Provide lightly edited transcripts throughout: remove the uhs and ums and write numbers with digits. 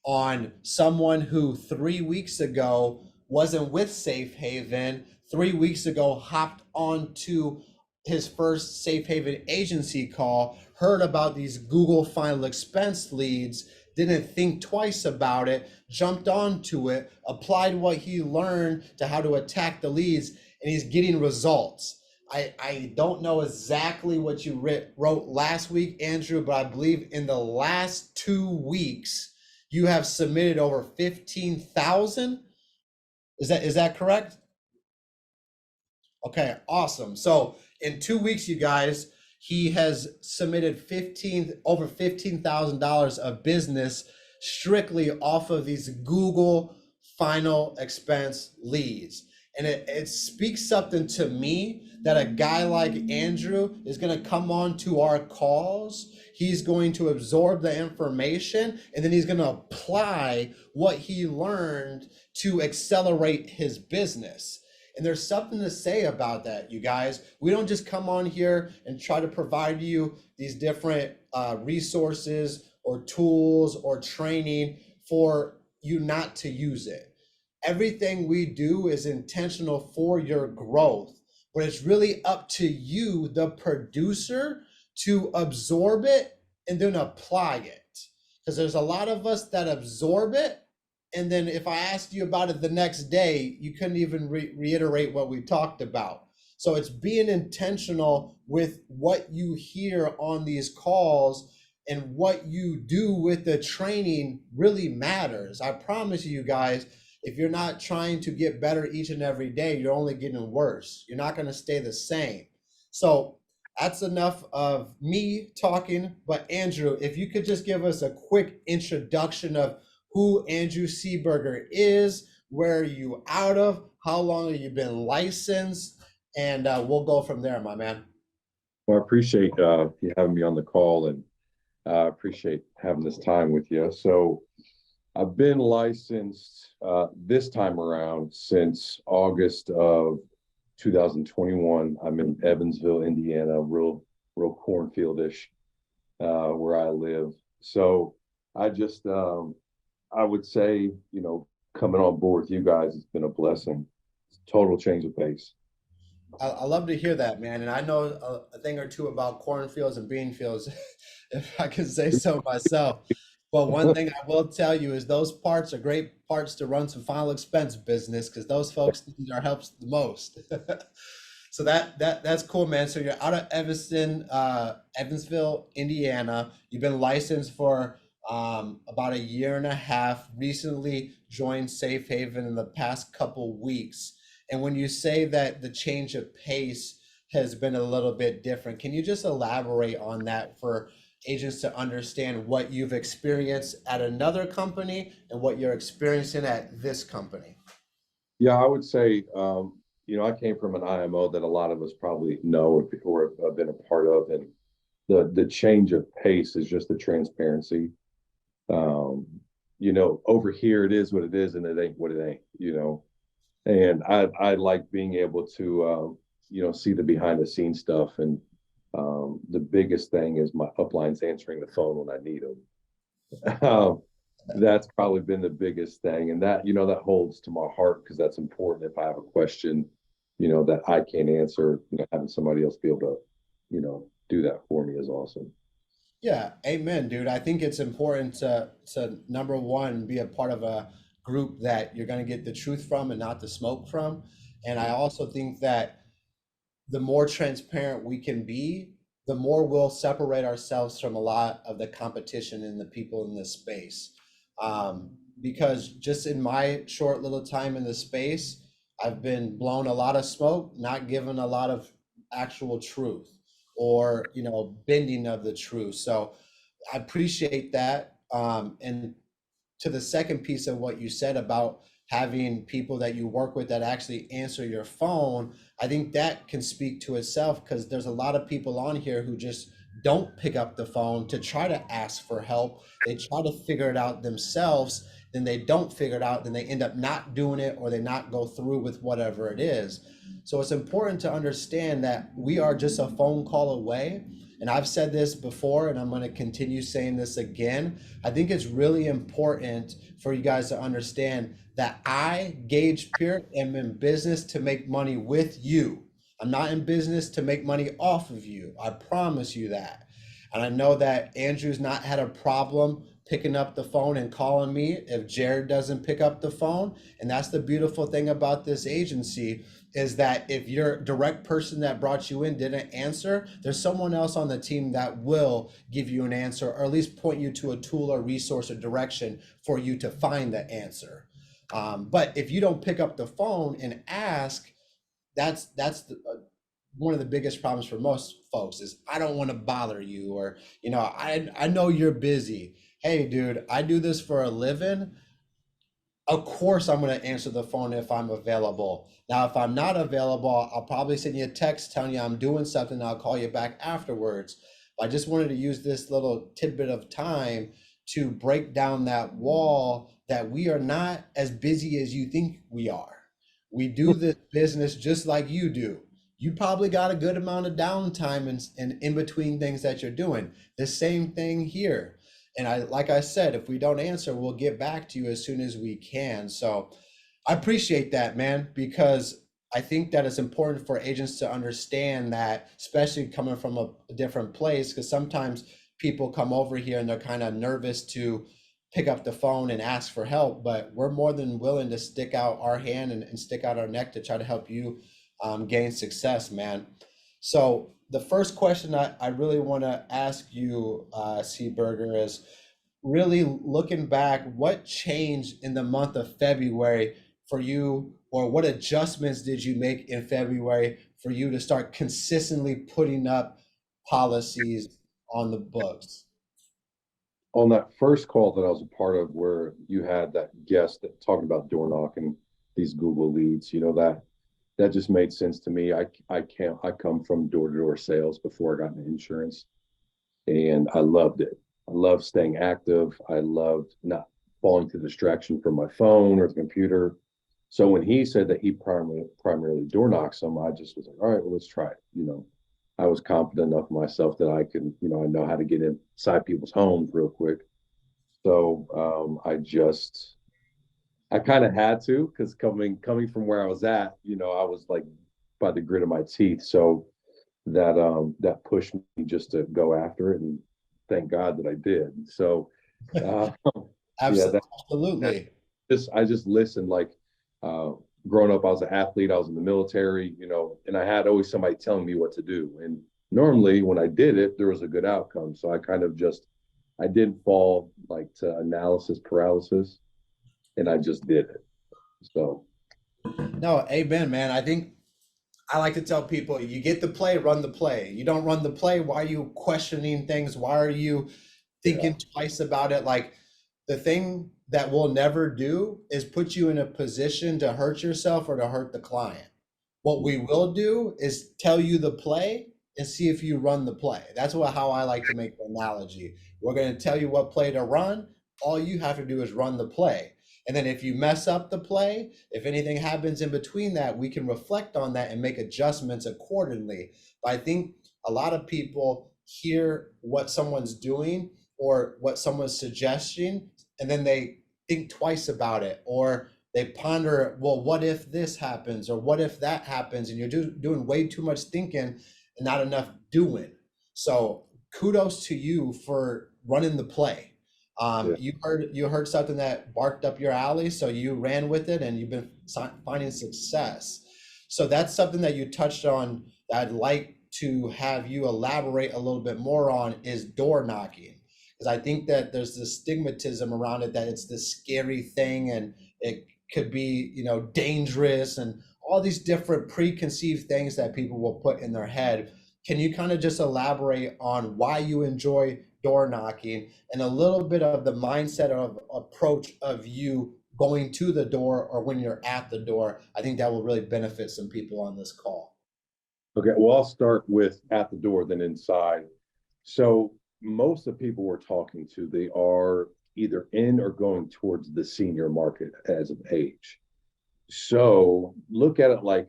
on someone who 3 weeks ago wasn't with Safe Haven, 3 weeks ago hopped onto his first Safe Haven agency call, heard about these Google final expense leads, didn't think twice about it, jumped onto it, applied what he learned to how to attack the leads, and he's getting results. I don't know exactly what you wrote last week, Andrew, but I believe in the last 2 weeks, you have submitted over 15,000. Is that correct? Okay, awesome. So in 2 weeks, you guys, he has submitted over $15,000 of business strictly off of these Google final expense leads. And it speaks something to me that a guy like Andrew is going to come on to our calls. He's going to absorb the information and then he's going to apply what he learned to accelerate his business. And there's something to say about that, you guys. We don't just come on here and try to provide you these different resources or tools or training for you not to use it. Everything we do is intentional for your growth, but it's really up to you, the producer, to absorb it and then apply it. Because there's a lot of us that absorb it, and then if I asked you about it the next day, you couldn't even reiterate what we talked about. So it's being intentional with what you hear on these calls, and what you do with the training really matters. I promise you guys, if you're not trying to get better each and every day, you're only getting worse. You're not going to stay the same. So that's enough of me talking. But Andrew, if you could just give us a quick introduction of who Andrew Seeburger is, where are you out of, how long have you been licensed, and we'll go from there, my man. Well, I appreciate you having me on the call, and I appreciate having this time with you. So I've been licensed this time around since August of 2021. I'm in Evansville, Indiana, real cornfieldish where I live. So I just I would say, coming on board with you guys has been a blessing. It's a total change of pace. I love to hear that, man. And I know a thing or two about cornfields and bean fields, if I can say so myself. But one thing I will tell you is those parts are great parts to run some final expense business, because those folks need our help the most. So that's cool, man. So you're out of Evansville, Indiana. You've been licensed for about a year and a half. Recently joined Safe Haven in the past couple weeks. And when you say that the change of pace has been a little bit different, can you just elaborate on that for agents to understand what you've experienced at another company and what you're experiencing at this company? Yeah, I would say, I came from an IMO that a lot of us probably know or have been a part of, and the change of pace is just the transparency. Over here it is what it is, and it ain't what it ain't. And I like being able to, see the behind the scenes stuff. And the biggest thing is my uplines answering the phone when I need them. That's probably been the biggest thing. And that holds to my heart, because that's important. If I have a question, that I can't answer, having somebody else be able to, do that for me is awesome. Yeah, amen, dude. I think it's important to number one, be a part of a group that you're going to get the truth from and not the smoke from. And I also think that the more transparent we can be, the more we'll separate ourselves from a lot of the competition and the people in this space. Because just in my short little time in the space, I've been blown a lot of smoke, not given a lot of actual truth, or bending of the truth. So I appreciate that. And to the second piece of what you said about having people that you work with that actually answer your phone, I think that can speak to itself, because there's a lot of people on here who just don't pick up the phone to try to ask for help. They try to figure it out themselves, then they don't figure it out, then they end up not doing it, or they not go through with whatever it is. So it's important to understand that we are just a phone call away. and I've said this before and I'm going to continue saying this again, I think it's really important for you guys to understand that I, Gage Peer, am in business to make money with you. I'm not in business to make money off of you. I promise you that. And I know that Andrew's not had a problem picking up the phone and calling me if Jared doesn't pick up the phone. And that's the beautiful thing about this agency, is that if your direct person that brought you in didn't answer, there's someone else on the team that will give you an answer, or at least point you to a tool or resource or direction for you to find the answer. But if you don't pick up the phone and ask, that's one of the biggest problems for most folks is, I don't want to bother you, or I know you're busy. Hey dude, I do this for a living. Of course I'm going to answer the phone if I'm available. Now if I'm not available, I'll probably send you a text telling you I'm doing something and I'll call you back afterwards. But I just wanted to use this little tidbit of time to break down that wall, that we are not as busy as you think we are. We do this business just like you do. You probably got a good amount of downtime and in between things that you're doing. The same thing here. And like I said, if we don't answer, we'll get back to you as soon as we can. So I appreciate that, man, because I think that it's important for agents to understand that, especially coming from a different place, because sometimes people come over here and they're kind of nervous to pick up the phone and ask for help, but we're more than willing to stick out our hand and stick out our neck to try to help you gain success, man. So the first question I really want to ask you, Seeburger, is really looking back, what changed in the month of February for you, or what adjustments did you make in February for you to start consistently putting up policies on the books? On that first call that I was a part of, where you had that guest that talking about door knocking, these Google leads, that just made sense to me. I come from door-to-door sales before I got into insurance, and I loved it. I loved staying active. I loved not falling to distraction from my phone or the computer. So when he said that he primarily door knocks them, I just was like, all right, well, let's try it. I was confident enough in myself that I can, I know how to get inside people's homes real quick. So I kind of had to, because coming from where I was at, I was like by the grit of my teeth. So that pushed me just to go after it, and thank God that I did. So yeah, Absolutely. I just listened. Like growing up, I was an athlete. I was in the military, and I had always somebody telling me what to do. And normally when I did it, there was a good outcome. So I didn't fall like to analysis paralysis, and I just did it. So No, amen, man. I think I like to tell people, you get the play, run the play. You don't run the play, why are you questioning things? Why are you yeah, thinking twice about it? Like, the thing that we'll never do is put you in a position to hurt yourself or to hurt the client. What we will do is tell you the play and see if you run the play. That's how I like to make the analogy. We're going to tell you what play to run. All you have to do is run the play. And then if you mess up the play, if anything happens in between that, we can reflect on that and make adjustments accordingly. But I think a lot of people hear what someone's doing or what someone's suggesting, and then they think twice about it, or they ponder, well, what if this happens, or what if that happens? And you're doing way too much thinking and not enough doing. So kudos to you for running the play. yeah. You heard something that barked up your alley, so you ran with it, and you've been finding success. So that's something that you touched on that I'd like to have you elaborate a little bit more on, is door knocking. Because I think that there's this stigmatism around it, that it's this scary thing and it could be, dangerous, and all these different preconceived things that people will put in their head. Can you kind of just elaborate on why you enjoy door knocking, and a little bit of the mindset of approach of you going to the door or when you're at the door? I think that will really benefit some people on this call. Okay, well, I'll start with at the door, then inside. So most of the people we're talking to, they are either in or going towards the senior market as of age. So look at it like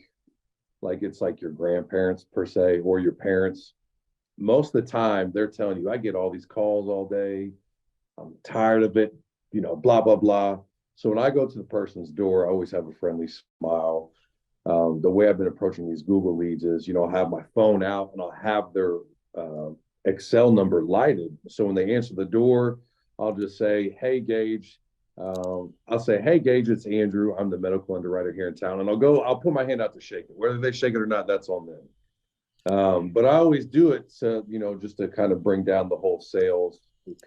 it's like your grandparents per se, or your parents. most of the time they're telling you, I get all these calls all day. I'm tired of it, blah, blah, blah. So when I go to the person's door, I always have a friendly smile. The way I've been approaching these Google leads is, I'll have my phone out and I'll have their uh, Excel number lighted. So when they answer the door, I'll just say, hey, Gage. I'll say, hey, Gage, it's Andrew. I'm the medical underwriter here in town. And I'll put my hand out to shake it. Whether they shake it or not, that's on them. But I always do it to, just to kind of bring down the whole sales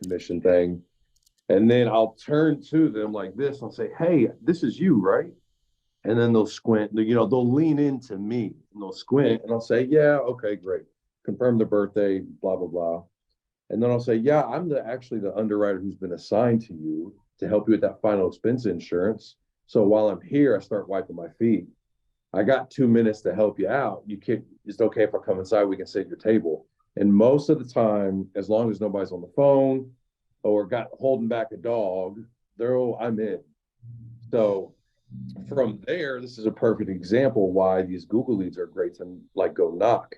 commission thing. And then I'll turn to them like this. I'll say, hey, this is you, right? And then they'll squint, they'll lean into me and they'll squint and I'll say, yeah, okay, great. Confirm the birthday, blah, blah, blah. And then I'll say, yeah, I'm actually the underwriter who's been assigned to you to help you with that final expense insurance. So while I'm here, I start wiping my feet. I got 2 minutes to help you out. Is it okay if I come inside? We can sit at your table. And most of the time, as long as nobody's on the phone or holding back a dog, I'm in. So from there, this is a perfect example why these Google leads are great to go knock.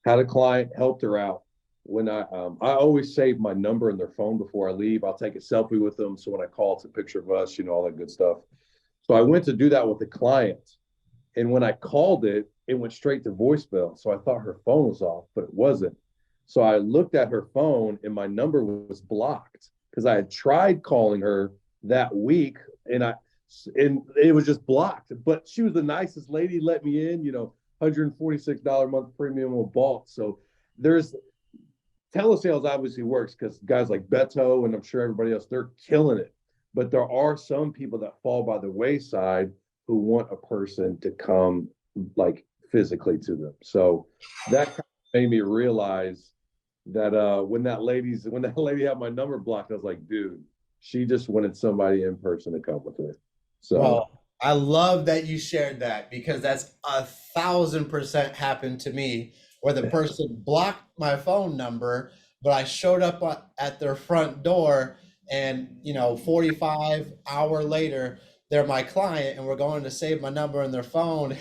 Had a client, helped her out. When I always save my number in their phone before I leave. I'll take a selfie with them. So when I call, it's a picture of us, all that good stuff. So I went to do that with the client. And when I called it, it went straight to voicemail. So I thought her phone was off, but it wasn't. So I looked at her phone and my number was blocked because I had tried calling her that week and it was just blocked. But she was the nicest lady, let me in, $146 a month premium on bulk. So telesales obviously works because guys like Beto and I'm sure everybody else, they're killing it. But there are some people that fall by the wayside who want a person to come physically to them. So that kind of made me realize that when that lady had my number blocked, I was like, dude, she just wanted somebody in person to come with her. So Well, I love that you shared that because that's 1,000% happened to me where the person blocked my phone number, but I showed up at their front door and 45 hour later, they're my client and we're going to save my number in their phone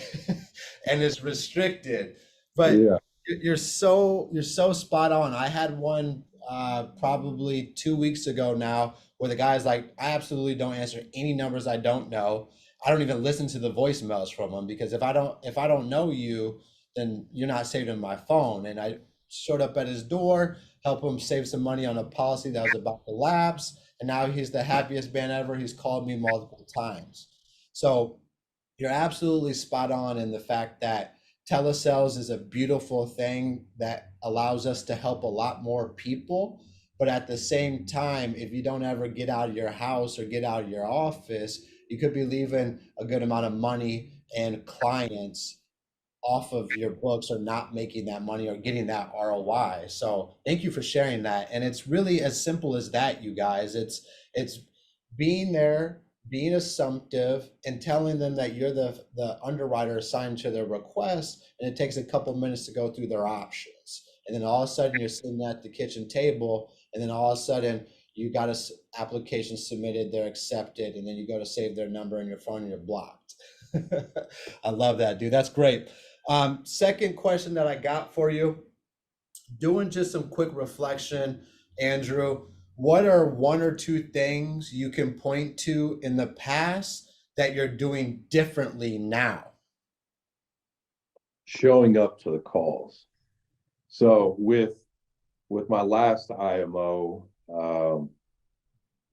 and it's restricted. But yeah, you're so spot on. I had one probably 2 weeks ago now where the guy's like, I absolutely don't answer any numbers I don't know. I don't even listen to the voicemails from them because if I don't know you, then you're not saved in my phone. And I showed up at his door, help him save some money on a policy that was about to lapse, and now he's the happiest man ever. He's called me multiple times. So you're absolutely spot on in the fact that telesales is a beautiful thing that allows us to help a lot more people. But at the same time, if you don't ever get out of your house or get out of your office, you could be leaving a good amount of money and clients off of your books or not making that money or getting that ROI. So thank you for sharing that. And it's really as simple as that, you guys. It's being there, being assumptive, and telling them that you're the underwriter assigned to their request, and it takes a couple minutes to go through their options. And then all of a sudden you're sitting at the kitchen table, and then all of a sudden you got a application submitted, they're accepted, and then you go to save their number in your phone and you're blocked. I love that, dude. That's great. Second question that I got for you, doing just some quick reflection, Andrew, what are one or two things you can point to in the past that you're doing differently now? showing up to the calls. So with my last IMO,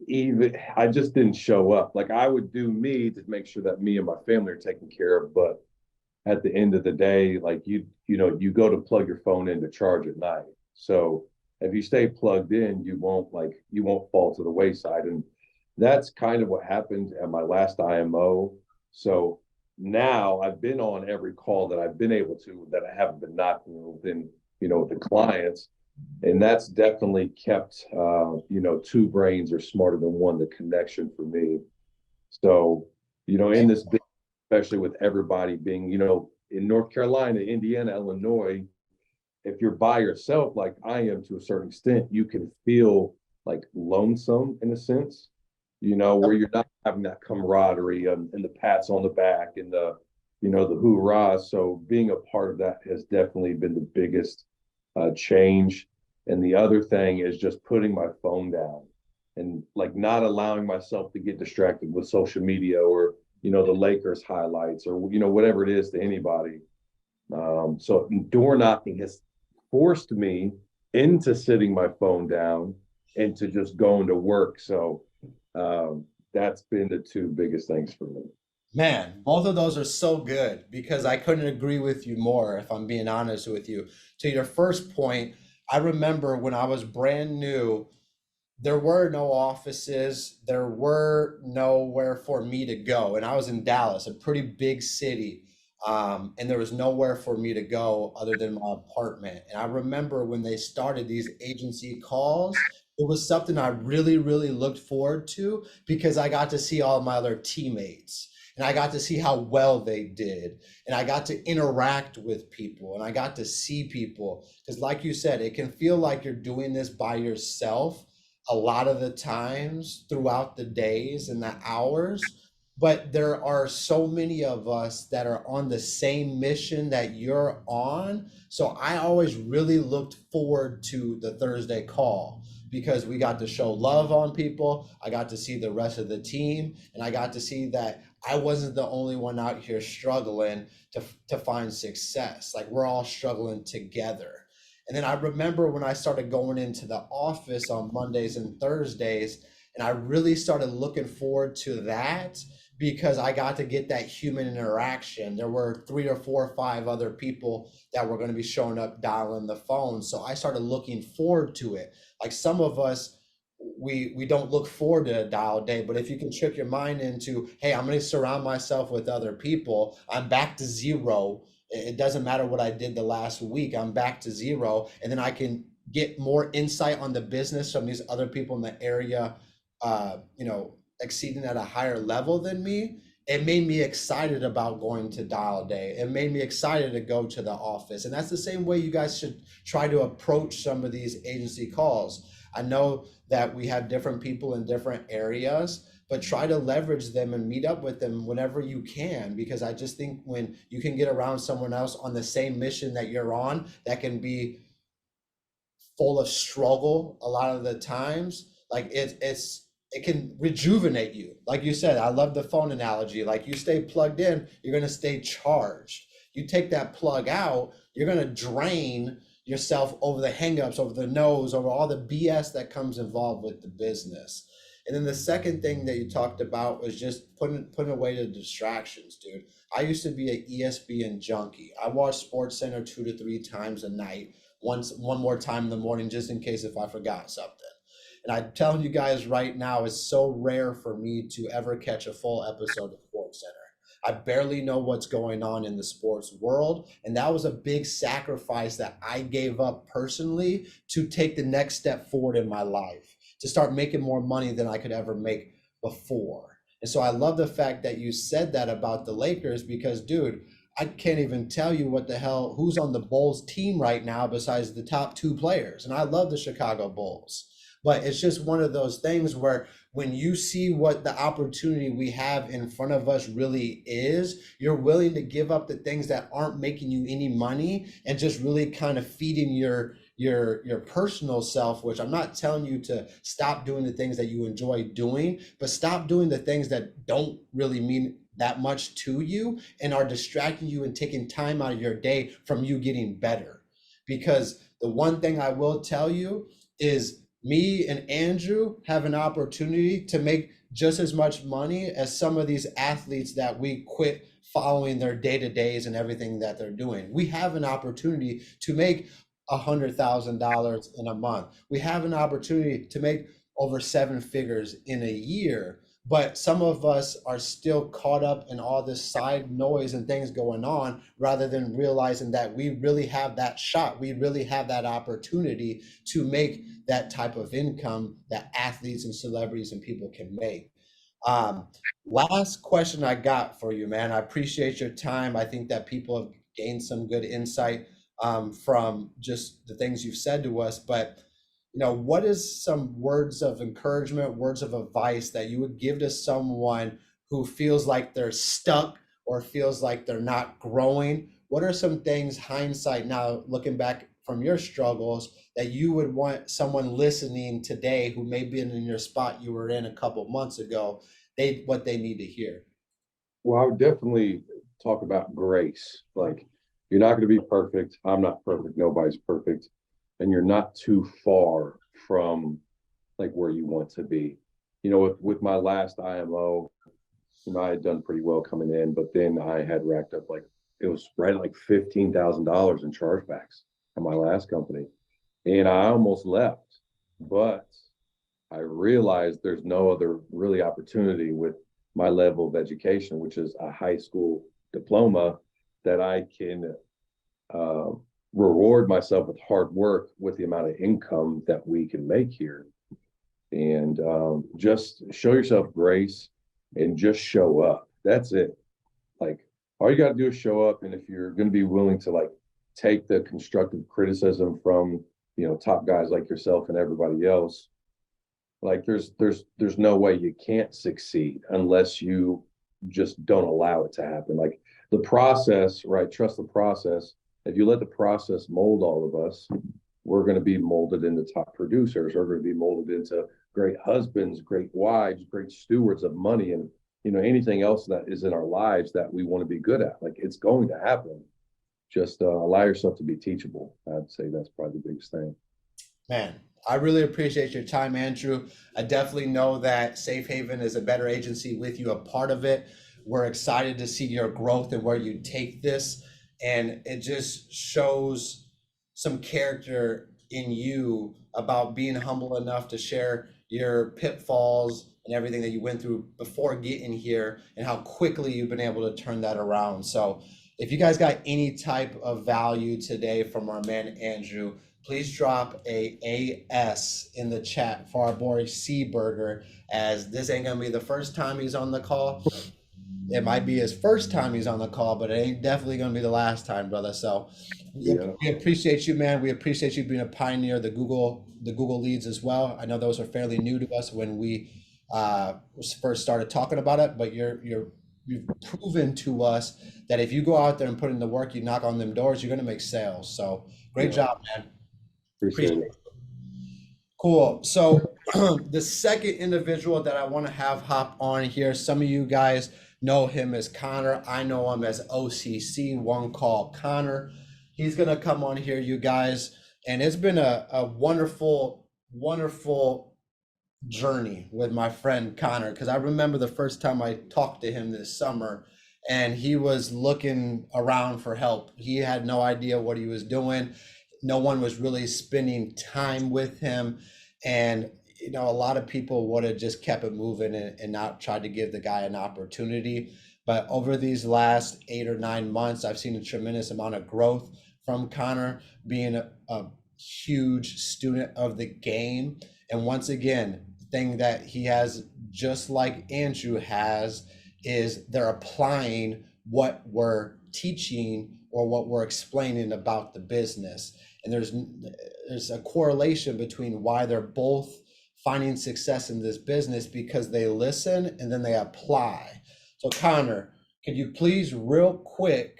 even I just didn't show up. Like I would do me to make sure that me and my family are taken care of, but at the end of the day, you go to plug your phone in to charge at night. So if you stay plugged in, you won't fall to the wayside. And that's kind of what happened at my last IMO. So now I've been on every call that I've been able to that I haven't been knocking within, the clients. And that's definitely kept two brains are smarter than one, the connection for me. So, in this big, especially with everybody being, in North Carolina, Indiana, Illinois, if you're by yourself, like I am to a certain extent, you can feel like lonesome in a sense, where you're not having that camaraderie and the pats on the back and the hoorah. So being a part of that has definitely been the biggest change. And the other thing is just putting my phone down and like not allowing myself to get distracted with social media or, the Lakers highlights or, whatever it is to anybody. So door knocking has forced me into sitting my phone down and to just going to work. So that's been the two biggest things for me. Man, both of those are so good because I couldn't agree with you more, if I'm being honest with you. To your first point, I remember when I was brand new, there were no offices, there were nowhere for me to go. And I was in Dallas, a pretty big city. And there was nowhere for me to go other than my apartment. And I remember when they started these agency calls, it was something I really, really looked forward to because I got to see all my other teammates and I got to see how well they did. And I got to interact with people and I got to see people. Because, like you said, it can feel like you're doing this by yourself a lot of the times throughout the days and the hours, but there are so many of us that are on the same mission that you're on. So I always really looked forward to the Thursday call because we got to show love on people. I got to see the rest of the team, and I got to see that I wasn't the only one out here struggling to find success. Like, we're all struggling together. And then I remember when I started going into the office on Mondays and Thursdays, and I really started looking forward to that because I got to get that human interaction. There were 3 or 4 or 5 other people that were going to be showing up dialing the phone. So I started looking forward to it. Like, some of us, we don't look forward to a dial day, but if you can trick your mind into, hey, I'm going to surround myself with other people, I'm back to zero. It doesn't matter what I did the last week, I'm back to zero. And then I can get more insight on the business from these other people in the area, exceeding at a higher level than me. It made me excited about going to dial day. It made me excited to go to the office. And that's the same way you guys should try to approach some of these agency calls. I know that we have different people in different areas, but try to leverage them and meet up with them whenever you can, because I just think when you can get around someone else on the same mission that you're on, that can be full of struggle a lot of the times. Like, it can rejuvenate you. Like you said, I love the phone analogy. Like, you stay plugged in, you're going to stay charged. You take that plug out, you're going to drain yourself over the hangups, over the nose, over all the BS that comes involved with the business. And then the second thing that you talked about was just putting away the distractions, dude. I used to be an ESPN junkie. I watched Sports Center 2 to 3 times a night, one more time in the morning, just in case if I forgot something. And I'm telling you guys right now, it's so rare for me to ever catch a full episode of Sports Center. I barely know what's going on in the sports world. And that was a big sacrifice that I gave up personally to take the next step forward in my life, to start making more money than I could ever make before. And so I love the fact that you said that about the Lakers because, dude, I can't even tell you what the hell, who's on the Bulls team right now besides the top 2 players. And I love the Chicago Bulls. But it's just one of those things where when you see what the opportunity we have in front of us really is, you're willing to give up the things that aren't making you any money and just really kind of feeding your personal self, which I'm not telling you to stop doing the things that you enjoy doing, but stop doing the things that don't really mean that much to you and are distracting you and taking time out of your day from you getting better. Because the one thing I will tell you is, me and Andrew have an opportunity to make just as much money as some of these athletes that we quit following their day-to-days and everything that they're doing. We have an opportunity to make $100,000 in a month. We have an opportunity to make over 7 figures in a year. But some of us are still caught up in all this side noise and things going on, rather than realizing that we really have that shot. We really have that opportunity to make that type of income that athletes and celebrities and people can make. Um, Last question I got for you, man. I appreciate your time. I think that people have gained some good insight from just the things you've said to us. But what is some words of encouragement, words of advice that you would give to someone who feels like they're stuck or feels like they're not growing? What are some things, hindsight now, looking back from your struggles that you would want someone listening today who may be in your spot you were in a couple months ago, what they need to hear? Well, I would definitely talk about grace. Like, you're not going to be perfect. I'm not perfect. Nobody's perfect. And you're not too far from like where you want to be. With my last IMO, I had done pretty well coming in, but then I had racked up like it was right at like $15,000 in chargebacks at my last company. And I almost left, but I realized there's no other really opportunity with my level of education, which is a high school diploma, that I can uh, reward myself with hard work with the amount of income that we can make here. And just show yourself grace and just show up. That's it. Like, all you got to do is show up. And if you're going to be willing to like take the constructive criticism from, top guys like yourself and everybody else, like there's no way you can't succeed unless you just don't allow it to happen. Like the process, right? Trust the process. If you let the process mold all of us, we're going to be molded into top producers. We're going to be molded into great husbands, great wives, great stewards of money, and anything else that is in our lives that we want to be good at. Like it's going to happen. Just allow yourself to be teachable. I'd say that's probably the biggest thing. Man, I really appreciate your time, Andrew. I definitely know that Safe Haven is a better agency with you, a part of it. We're excited to see your growth and where you take this. And it just shows some character in you about being humble enough to share your pitfalls and everything that you went through before getting here and how quickly you've been able to turn that around. So if you guys got any type of value today from our man Andrew, please drop a AS in the chat for our boy Seeburger, as this ain't gonna be the first time he's on the call. It might be his first time he's on the call, but it ain't definitely gonna be the last time, brother. So Yeah. we appreciate you, man. We appreciate you being a pioneer of the Google leads as well. I know those are fairly new to us when we first started talking about it, but you've proven to us that if you go out there and put in the work, you knock on them doors, you're gonna make sales. So great Yeah. job, man. Appreciate Appreciate it. it. Cool. So the second individual that I want to have hop on here, some of you guys know him as Connor. I know him as OCC, One Call Connor. He's gonna come on here, you guys, and it's been a wonderful, wonderful journey with my friend Connor, because I remember the first time I talked to him this summer and he was looking around for help. He had no idea what he was doing. No one was really spending time with him. And, a lot of people would have just kept it moving and not tried to give the guy an opportunity. But over these last 8 or 9 months, I've seen a tremendous amount of growth from Connor, being a huge student of the game. And once again, thing that he has, just like Andrew has, is they're applying what we're teaching or what we're explaining about the business. And there's a correlation between why they're both finding success in this business, because they listen and then they apply. So Connor, could you please real quick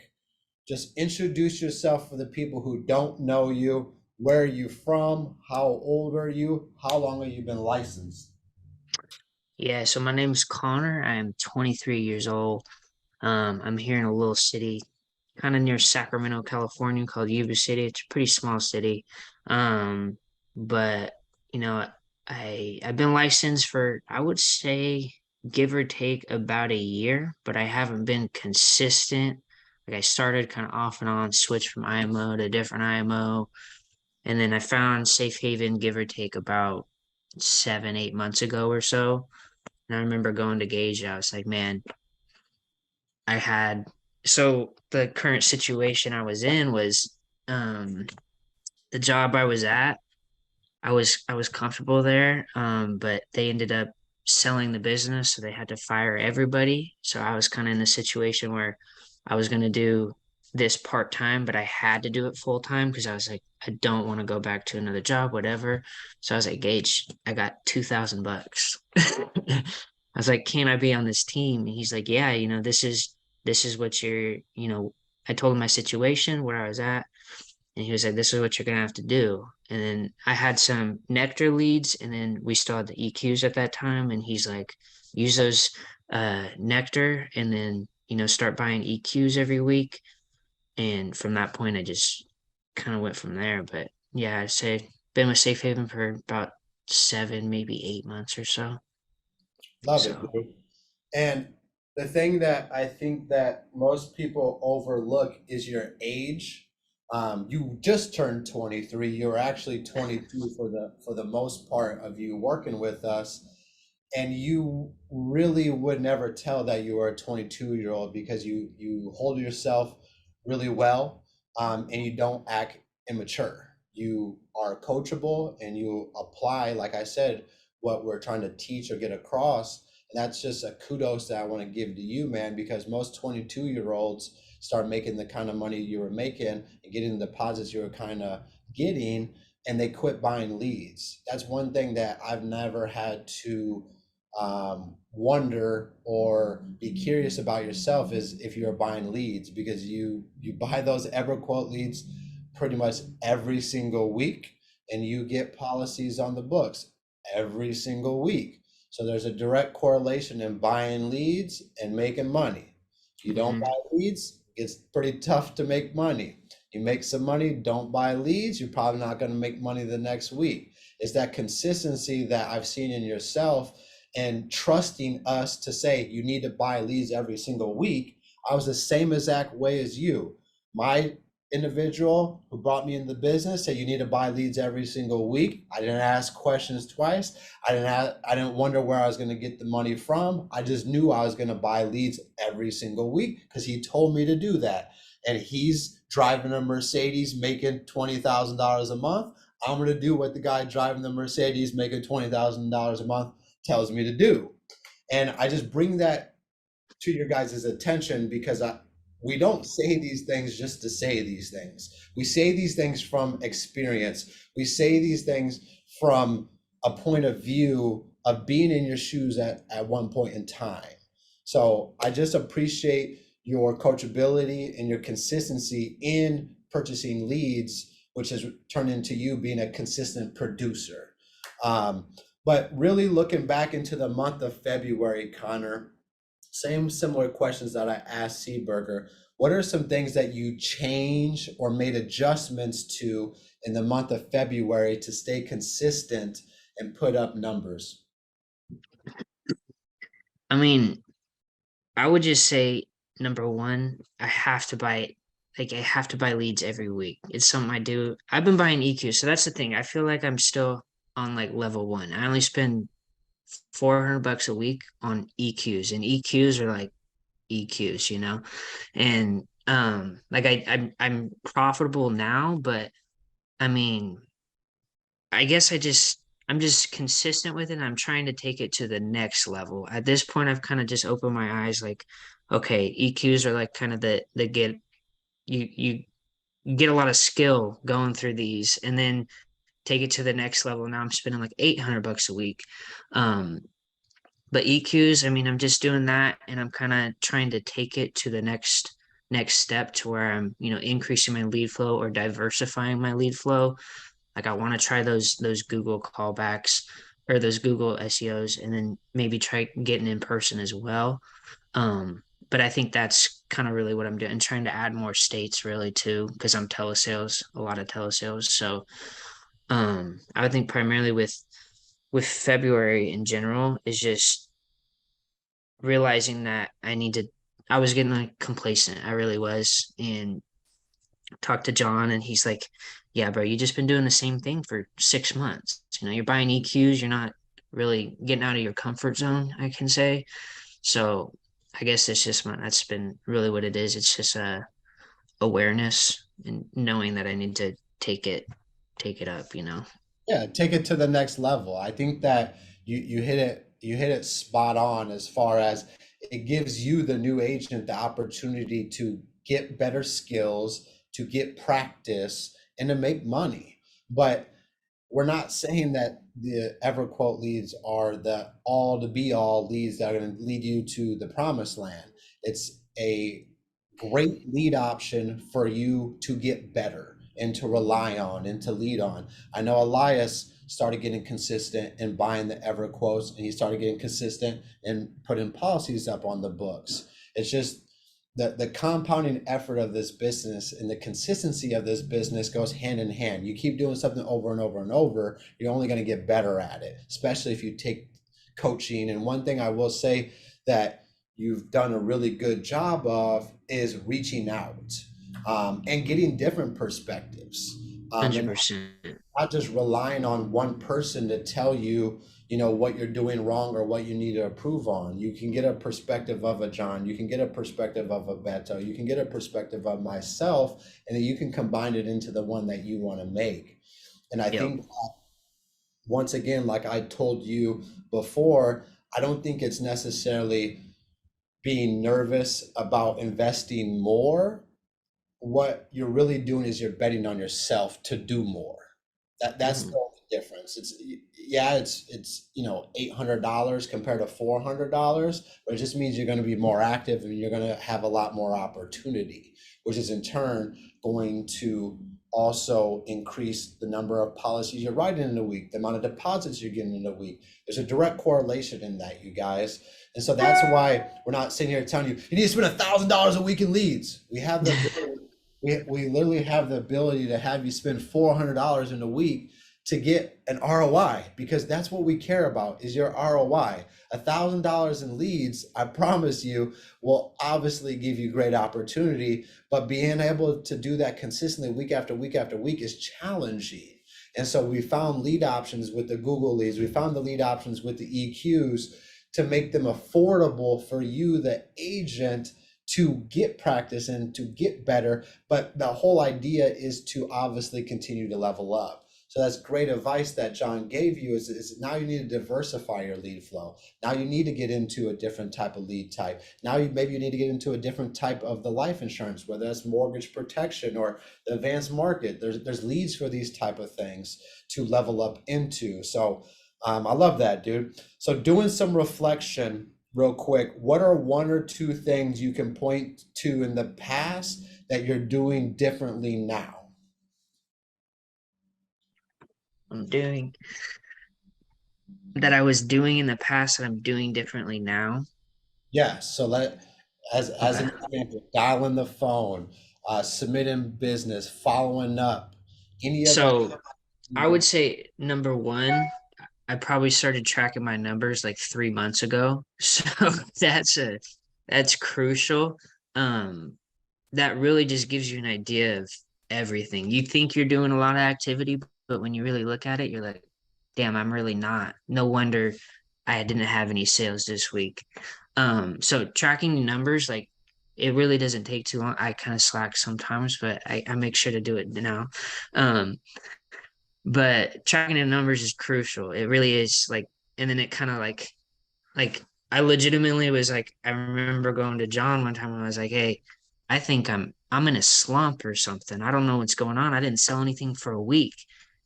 just introduce yourself for the people who don't know you? Where are you from? How old are you? How long have you been licensed? Yeah, so my name's Connor. I am 23 years old. I'm here in a little city, kind of near Sacramento, California, called Yuba City. It's a pretty small city. Um, but you know, I've been licensed for, I would say, give or take about a year, but I haven't been consistent. Like I started kind of off and on, switched from IMO to different IMO, and then I found Safe Haven, give or take about 7, 8 months ago or so. And I remember going to Gage. I was like, man, I had so the current situation I was in was um the job I was at. I was comfortable there, but they ended up selling the business, so they had to fire everybody. So I was kind of in a situation where I was going to do this part time, but I had to do it full time because I was like, I don't want to go back to another job, whatever. So I was like, Gage, I got $2,000. I was like, can I be on this team? And he's like, yeah, this is what you're. I told him my situation, where I was at, And he was like, this is what you're gonna have to do. And then I had some nectar leads, and then we still had the EQs at that time. And he's like, use those nectar, and then start buying EQs every week. And from that point, I just kind of went from there. But yeah, I'd say been with Safe Haven for about 7, maybe 8 months or so. Love it, So dude. And the thing that I think that most people overlook is your age. You just turned 23. You're actually 22 for the most part of you working with us. And you really would never tell that you are a 22-year-old because you hold yourself really well, and you don't act immature. You are coachable and you apply, like I said, what we're trying to teach or get across. And that's just a kudos that I want to give to you, man, because most 22-year-olds start making the kind of money you were making and getting the deposits you were kind of getting, and they quit buying leads. That's one thing that I've never had to wonder or be curious about yourself, is if you're buying leads, because you buy those EverQuote leads pretty much every single week, and you get policies on the books every single week. So there's a direct correlation in buying leads and making money. If you don't mhm. buy leads, it's pretty tough to make money. You make some money, don't buy leads, you're probably not going to make money the next week. It's that consistency that I've seen in yourself, and trusting us to say you need to buy leads every single week. I was the same exact way as you. My individual who brought me in the business said you need to buy leads every single week. I didn't ask questions twice. I didn't wonder where I was going to get the money from. I just knew I was going to buy leads every single week because he told me to do that. And he's driving a Mercedes making $20,000 a month. I'm going to do what the guy driving the Mercedes making $20,000 a month tells me to do. And I just bring that to your guys' attention because we don't say these things just to say these things. We say these things from experience. We say these things from a point of view of being in your shoes at one point in time. So I just appreciate your coachability and your consistency in purchasing leads, which has turned into you being a consistent producer. But really looking back into the month of February, Connor, similar questions that I asked Seeburger. What are some things that you changed or made adjustments to in the month of February to stay consistent and put up numbers? I mean, I would just say number one, I have to buy leads every week. It's something I do. I've been buying EQ, so that's the thing. I feel like I'm still on like level one. I only spend $400 a week on EQs, and EQs are like EQs, And like I'm profitable now, but I mean, I guess I'm just consistent with it. And I'm trying to take it to the next level. At this point, I've kind of just opened my eyes like, okay, EQs are like kind of the get you get a lot of skill going through these, and then take it to the next level. Now I'm spending like $800 a week. Um, but EQs, I mean, I'm just doing that, and I'm kind of trying to take it to the next step to where I'm, increasing my lead flow or diversifying my lead flow. Like I want to try those Google callbacks or those Google SEOs, and then maybe try getting in person as well. But I think that's kind of really what I'm doing, trying to add more states really too, because I'm telesales, a lot of telesales. So I would think primarily with February in general is just realizing that I was getting like complacent. I really was. And talked to John, and he's like, yeah, bro, you just been doing the same thing for 6 months. You're buying EQs, you're not really getting out of your comfort zone, I can say. So I guess that's been really what it is. It's just awareness and knowing that I need to take it up. Yeah, take it to the next level. I think that you hit it spot on as far as it gives you, the new agent, the opportunity to get better skills, to get practice, and to make money. But we're not saying that the EverQuote leads are the be all leads that are going to lead you to the promised land. It's a great lead option for you to get better. and to rely on and to lead on. I know Elias started getting consistent in buying the ever quotes, and he started getting consistent in putting policies up on the books. It's just the compounding effort of this business and the consistency of this business goes hand in hand. You keep doing something over and over and over, you're only going to get better at it, especially if you take coaching. And one thing I will say that you've done a really good job of is reaching out, and getting different perspectives, and 100%. not just relying on one person to tell you, what you're doing wrong or what you need to improve on. You can get a perspective of a John, you can get a perspective of a Beto, you can get a perspective of myself, and then you can combine it into the one that you want to make. And I Yep. think, once again, like I told you before, I don't think it's necessarily being nervous about investing more. What you're really doing is you're betting on yourself to do more. That's the Mhm. only difference. It's $800 compared to $400, but it just means you're going to be more active and you're going to have a lot more opportunity, which is in turn going to also increase the number of policies you're writing in a week, the amount of deposits you're getting in a week. There's a direct correlation in that, you guys. And so that's why we're not sitting here telling you you need to spend $1,000 a week in leads. We have the ability, we literally have the ability to have you spend $400 in a week to get an ROI, because that's what we care about is your ROI. $1,000 in leads, I promise you, will obviously give you great opportunity, but being able to do that consistently week after week after week is challenging. And so we found lead options with the Google leads. We found the lead options with the EQs to make them affordable for you, the agent, to get practice and to get better. But the whole idea is to obviously continue to level up. So that's great advice that John gave you is now you need to diversify your lead flow. Now you need to get into a different type of lead type. Now maybe you need to get into a different type of the life insurance, whether that's mortgage protection or the advanced market. There's leads for these type of things to level up into. So I love that, dude. So doing some reflection real quick, what are one or two things you can point to in the past that you're doing differently now? I'm doing that I was doing in the past that I'm doing differently now. Yes. So as Okay. an example, dialing the phone, submitting business, following up, any of that. So I would say number one, I probably started tracking my numbers like 3 months ago. So that's a that's crucial. Um, that really just gives you an idea of everything. You think you're doing a lot of activity, but when you really look at it, you're like, damn, I'm really not. No wonder I didn't have any sales this week. So tracking numbers, like it really doesn't take too long. I kind of slack sometimes, but I make sure to do it now. Um, but tracking the numbers is crucial. It really is like, and then it kind of like I legitimately was like, I remember going to John one time and I was like, hey, I think I'm in a slump or something. I don't know what's going on. I didn't sell anything for a week.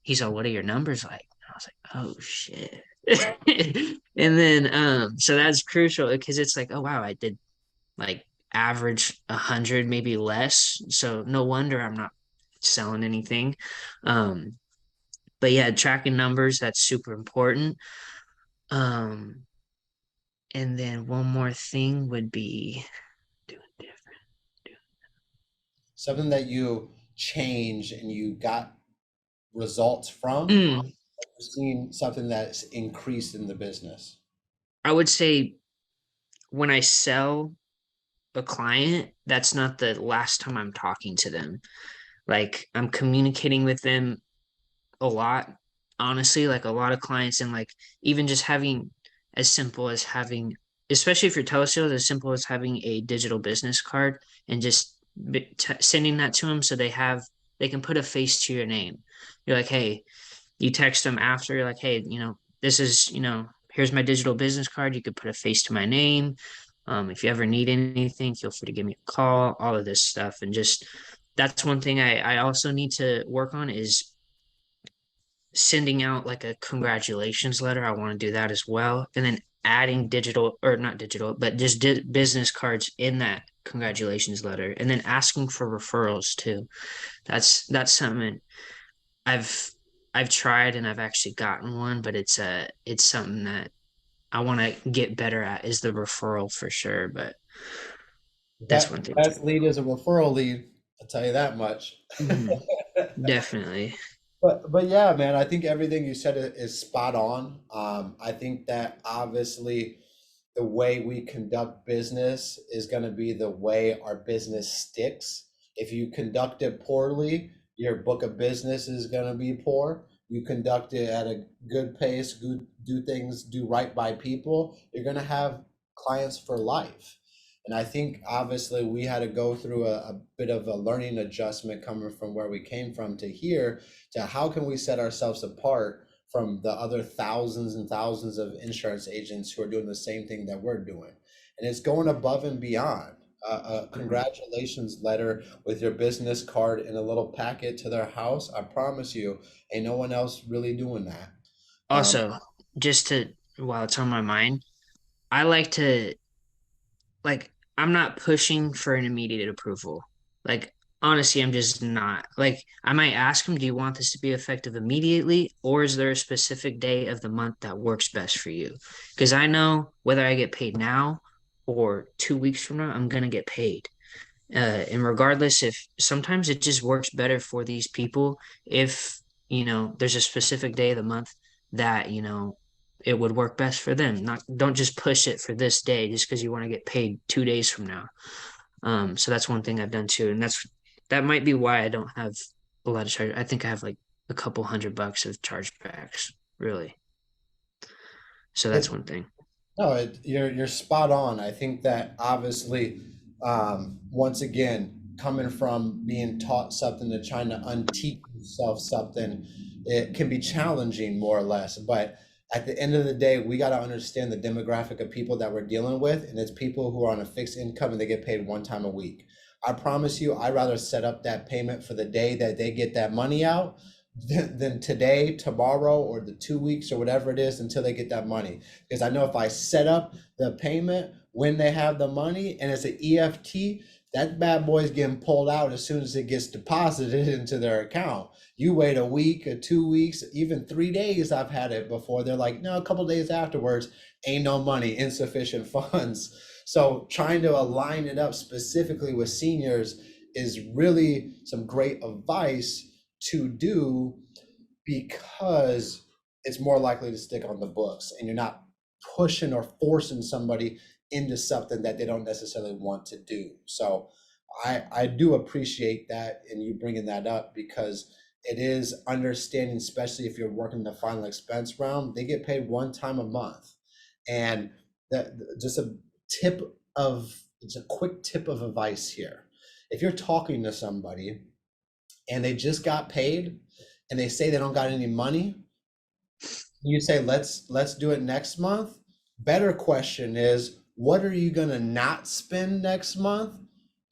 He's like, what are your numbers like? And I was like, oh shit. And then so that's crucial because it's like, oh wow, I did like average 100, maybe less. So no wonder I'm not selling anything. Um, but yeah, tracking numbers, that's super important. Um, and then one more thing would be doing different. Something that you changed and you got results from, Mm, seeing something that's increased in the business. I would say when I sell a client, that's not the last time I'm talking to them. Like I'm communicating with them a lot, honestly, like a lot of clients, and like even just having as simple as having, especially if you're telesales, as simple as having a digital business card and just sending that to them so they can put a face to your name. You're like, hey, you text them after, you're like, hey, this is, here's my digital business card. You could put a face to my name. If you ever need anything, feel free to give me a call, all of this stuff. And just that's one thing I also need to work on is sending out like a congratulations letter. I want to do that as well. And then adding digital or not digital, but just business cards in that congratulations letter, and then asking for referrals too. That's something I've I've tried and I've actually gotten one, but it's something that I want to get better at is the referral for sure. But that's one That thing. best lead is a referral lead. I'll tell you that much. Mhm. Definitely. But yeah, man, I think everything you said is spot on. I think that obviously the way we conduct business is going to be the way our business sticks. If you conduct it poorly, your book of business is going to be poor. You conduct it at a good pace, do things, do right by people, you're going to have clients for life. And I think obviously we had to go through a bit of a learning adjustment coming from where we came from to here to how can we set ourselves apart from the other thousands and thousands of insurance agents who are doing the same thing that we're doing. And it's going above and beyond. A congratulations letter with your business card in a little packet to their house. I promise you, ain't no one else really doing that. Um, Also, just to while it's on my mind, I like to like I'm not pushing for an immediate approval. Like honestly, I'm just not. Like I might ask them, do you want this to be effective immediately, or is there a specific day of the month that works best for you? Because I know whether I get paid now or 2 weeks from now, I'm gonna get paid. And regardless, if sometimes it just works better for these people if there's a specific day of the month that it would work best for them. Not don't just push it for this day just because you want to get paid 2 days from now. So that's one thing I've done too, and that might be why I don't have a lot of charge. I think I have like a couple $100 of chargebacks, really. So that's it, one thing. No, you're spot on. I think that obviously, once again, coming from being taught something to trying to unteach yourself something, it can be challenging more or less. But at the end of the day, we got to understand the demographic of people that we're dealing with, and it's people who are on a fixed income and they get paid one time a week. I promise you, I'd rather set up that payment for the day that they get that money out than today, tomorrow, or the 2 weeks or whatever it is until they get that money. Because I know if I set up the payment when they have the money and it's an EFT, that bad boy's getting pulled out as soon as it gets deposited into their account. You wait a week or 2 weeks, even 3 days. I've had it before. They're like, no, a couple days afterwards, ain't no money, insufficient funds. So trying to align it up specifically with seniors is really some great advice to do because it's more likely to stick on the books and you're not pushing or forcing somebody into something that they don't necessarily want to do. So I do appreciate that and you bringing that up because it is understanding, especially if you're working the final expense round, they get paid one time a month. And that just tip it's a quick tip of advice here. If you're talking to somebody and they just got paid and they say they don't got any money, you say let's do it next month. Better question is, what are you going to not spend next month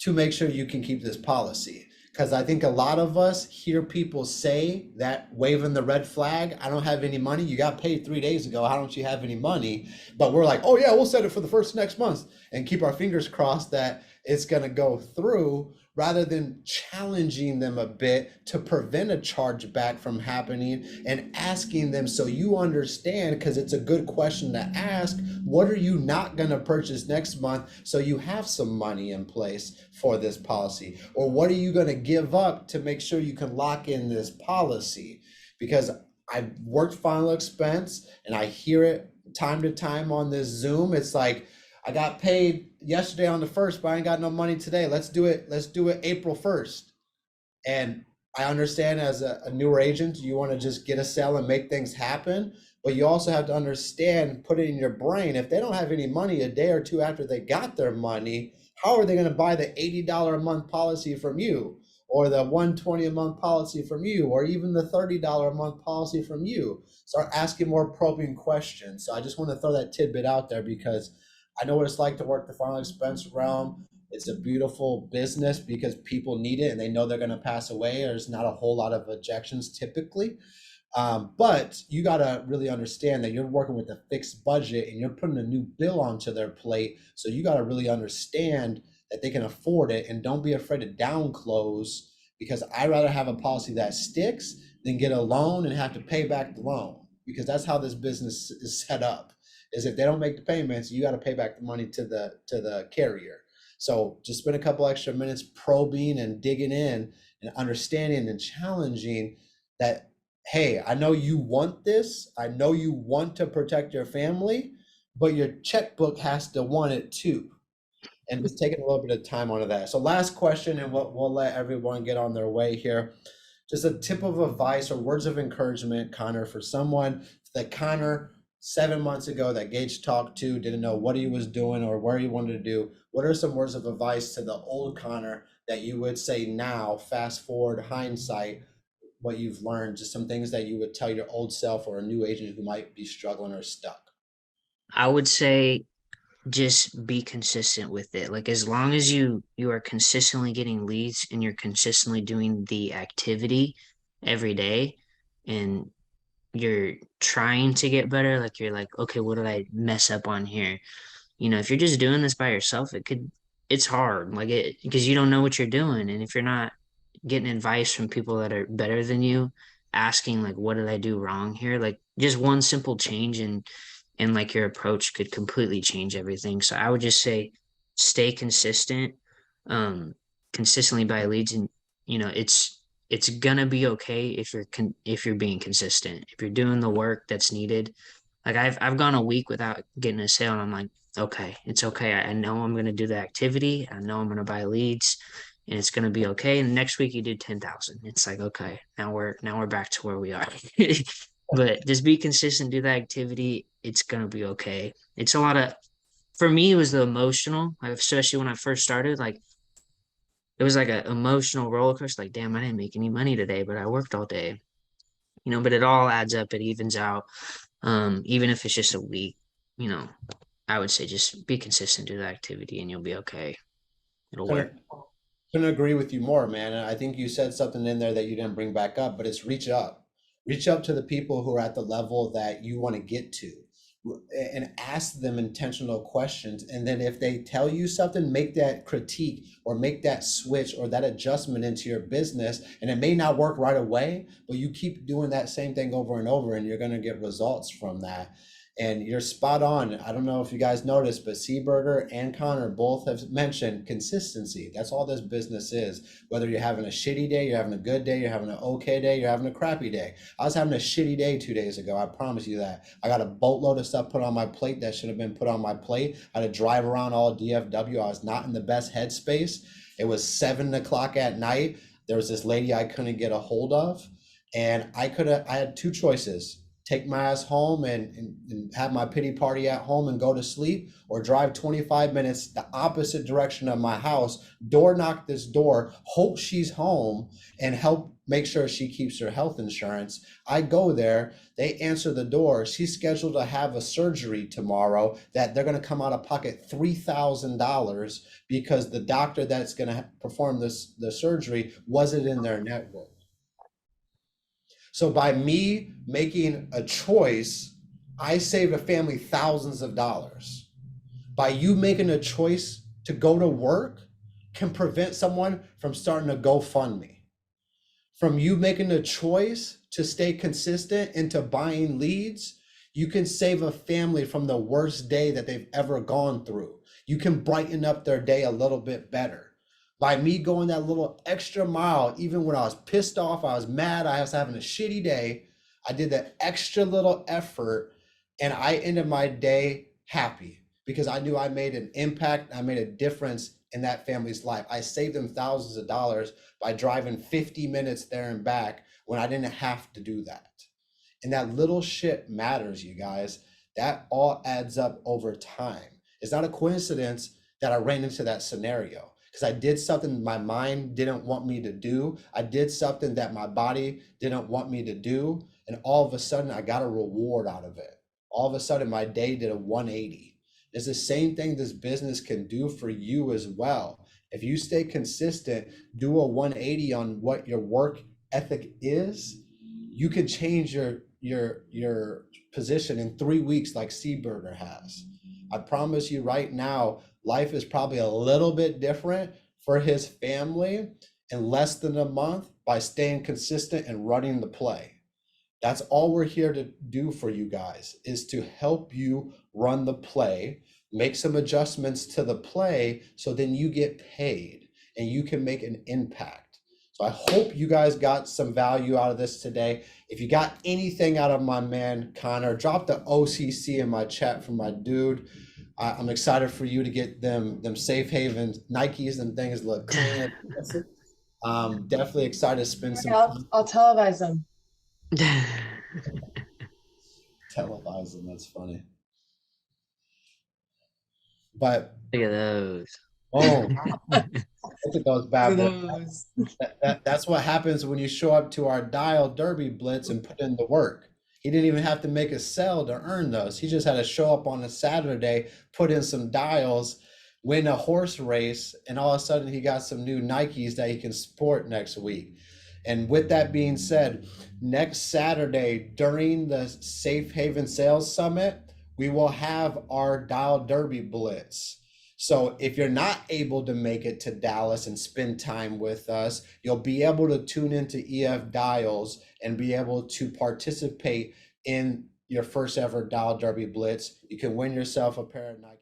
to make sure you can keep this policy? Because I think a lot of us hear people say that, waving the red flag, I don't have any money. You got paid 3 days ago, how don't you have any money? But we're like, oh yeah, we'll set it for the first next month and keep our fingers crossed that it's going to go through, rather than challenging them a bit to prevent a chargeback from happening and asking them so you understand, because it's a good question to ask, what are you not going to purchase next month so you have some money in place for this policy? Or what are you going to give up to make sure you can lock in this policy? Because I've worked final expense and I hear it time to time on this Zoom. It's like, I got paid yesterday on the 1st, but I ain't got no money today. Let's do it April 1st. And I understand as a newer agent, you want to just get a sale and make things happen. But you also have to understand, put it in your brain, if they don't have any money a day or two after they got their money, how are they going to buy the $80 a month policy from you? Or the $120 a month policy from you? Or even the $30 a month policy from you? Start asking more probing questions. So I just want to throw that tidbit out there because I know what it's like to work the final expense realm. It's a beautiful business because people need it and they know they're going to pass away. There's not a whole lot of objections typically. But you got to really understand that you're working with a fixed budget and you're putting a new bill onto their plate. So you got to really understand that they can afford it, and don't be afraid to down close, because I'd rather have a policy that sticks than get a loan and have to pay back the loan, because that's how this business is set up. Is if they don't make the payments, you got to pay back the money to the carrier. So just spend a couple extra minutes probing and digging in and understanding and challenging that, hey, I know you want this. I know you want to protect your family, but your checkbook has to want it too. And just taking a little bit of time onto that. So last question, and we'll let everyone get on their way here. Just a tip of advice or words of encouragement, Connor, for someone that Connor 7 months ago that Gage talked to, didn't know what he was doing or where he wanted to do. What are some words of advice to the old Connor that you would say now, fast forward, hindsight, what you've learned, just some things that you would tell your old self or a new agent who might be struggling or stuck? I would say just be consistent with it. Like as long as you are consistently getting leads and you're consistently doing the activity every day and you're trying to get better, like you're like, okay, what did I mess up on here? If you're just doing this by yourself, it's hard, like it, because you don't know what you're doing. And if you're not getting advice from people that are better than you, asking like, what did I do wrong here? Like just one simple change and like your approach could completely change everything. So I would just say stay consistent, um, consistently buy leads, and it's gonna be okay if you're being consistent. If you're doing the work that's needed. Like I've gone a week without getting a sale, and I'm like, okay, it's okay. I know I'm gonna do the activity. I know I'm gonna buy leads, and it's gonna be okay. And next week you do 10,000. It's like, okay, now we're back to where we are. But just be consistent, do the activity. It's gonna be okay. It's a lot of, for me, it was the emotional, like, especially when I first started. Like it was like an emotional roller coaster. Like, damn, I didn't make any money today, but I worked all day. But it all adds up. It evens out. Even if it's just a week, you know, I would say just be consistent, do the activity, and you'll be okay. It'll work. Couldn't, couldn't agree with you more, man. And I think you said something in there that you didn't bring back up, but it's reach up. Reach up to the people who are at the level that you want to get to, and ask them intentional questions. And then if they tell you something, make that critique or make that switch or that adjustment into your business. And it may not work right away, but you keep doing that same thing over and over, and you're going to get results from that. And you're spot on. I don't know if you guys noticed, but Seeburger and Connor both have mentioned consistency. That's all this business is. Whether you're having a shitty day, you're having a good day, you're having an okay day, you're having a crappy day. I was having a shitty day 2 days ago. I promise you that. I got a boatload of stuff put on my plate that should have been put on my plate. I had to drive around all DFW. I was not in the best headspace. It was 7 o'clock at night. There was this lady I couldn't get a hold of. And I had two choices: take my ass home and have my pity party at home and go to sleep, or drive 25 minutes the opposite direction of my house, door knock this door, hope she's home, and help make sure she keeps her health insurance. I go there, they answer the door. She's scheduled to have a surgery tomorrow that they're going to come out of pocket $3,000 because the doctor that's going to perform the surgery wasn't in their network. So by me making a choice, I saved a family thousands of dollars. By you making a choice to go to work can prevent someone from starting a GoFundMe. From you making a choice to stay consistent into buying leads, you can save a family from the worst day that they've ever gone through. You can brighten up their day a little bit better. By me going that little extra mile, even when I was pissed off, I was mad, I was having a shitty day, I did that extra little effort, and I ended my day happy because I knew I made an impact, I made a difference in that family's life. I saved them thousands of dollars by driving 50 minutes there and back when I didn't have to do that. And that little shit matters, you guys. That all adds up over time. It's not a coincidence that I ran into that scenario, because I did something my mind didn't want me to do. I did something that my body didn't want me to do. And all of a sudden I got a reward out of it. All of a sudden my day did a 180. It's the same thing this business can do for you as well. If you stay consistent, do a 180 on what your work ethic is, you can change your position in 3 weeks like Seeburger has. I promise you right now, life is probably a little bit different for his family in less than a month by staying consistent and running the play. That's all we're here to do for you guys, is to help you run the play, make some adjustments to the play so then you get paid and you can make an impact. So I hope you guys got some value out of this today. If you got anything out of my man Connor, drop the OCC in my chat from my dude. I'm excited for you to get them Safe Haven Nikes and things look clean. Definitely excited to spend some time. I'll televise them. Televise them, that's funny. But Look at those. oh, look at those bad Look at boys. those. That's what happens when you show up to our Dial Derby Blitz and put in the work. He didn't even have to make a sell to earn those. He just had to show up on a Saturday, put in some dials, win a horse race, and all of a sudden he got some new Nikes that he can sport next week. And with that being said, next Saturday during the Safe Haven Sales Summit, we will have our Dial Derby Blitz. So if you're not able to make it to Dallas and spend time with us, you'll be able to tune into EF Dials and be able to participate in your first ever Dial Derby Blitz. You can win yourself a pair of Nike.